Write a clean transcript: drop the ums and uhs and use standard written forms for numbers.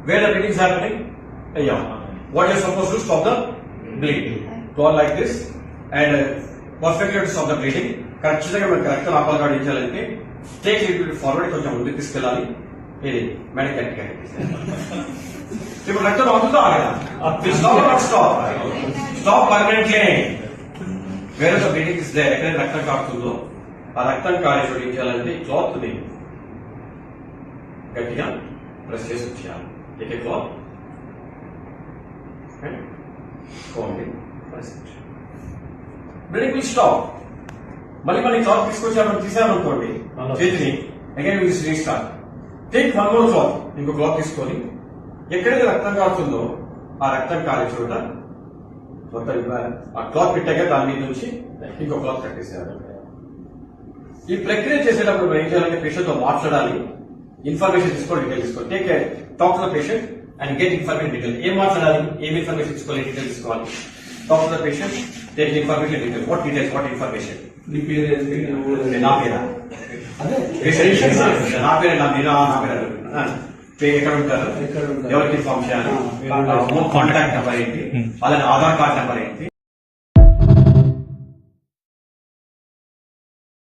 where the bleeding is happening? Yeah. What you are supposed to stop the bleeding? Go like this and perfectly to stop the bleeding. ఖచ్చితంగా మనకి రక్తం ఆపాలంటే take little forward, కొంచెం ముందుకు తీసుకెళ్ళాలి. ఇది medical ఇప్పుడు రక్తం అవుతుందో ఆగదా? Stop permanently. వేరే బ్లీడింగ్ ఇస్ దేర్, ఎక్కడైతే రక్తం కారుతుందో ఆ రక్తం కారే చోటు ఏం చేయాలంటే క్లాత్ ని గట్టిగా ప్రెస్ చేసి వచ్చేయాలి. Take a cloth bleeding will stop. మళ్ళీ క్లాత్ తీసామనుకోండి చేతిని, again will restart. Take one more cloth, ఇంకో క్లాత్ తీసుకొని ఎక్కడైతే రక్తం కారుతుందో ఆ రక్తం కారే చోట మొత్తం ఆ క్లాత్ పెట్టాక దాని మీద నుంచి ఇంకో క్లాత్ కట్టేసేయాలి. ఈ ప్రక్రియ చేసేటప్పుడు మనం ఏం చేయాలంటే పేషెంట్ తో మాట్లాడాలి, ఇన్ఫర్మేషన్ తీసుకోవాలి, డీటెయిల్ తీసుకోవాలి. Take talk to the patient and get information detail. ఏం మాట్లాడాలి, ఏం ఇన్ఫర్మేషన్ తీసుకోవాలి, డీటెయిల్ తీసుకోవాలి. Talk to the patient, take information detail. What details, what information? నీ పేరు నా పేరా? నా పేరు నా పేరు ఎక్కడ ఉంటారు, ఎవరికి ఇన్ఫార్మ్ చేయాలి, కాంటాక్ట్ నెంబర్ ఏంటి, అలాగే ఆధార్ కార్డ్ నెంబర్ ఏంటి.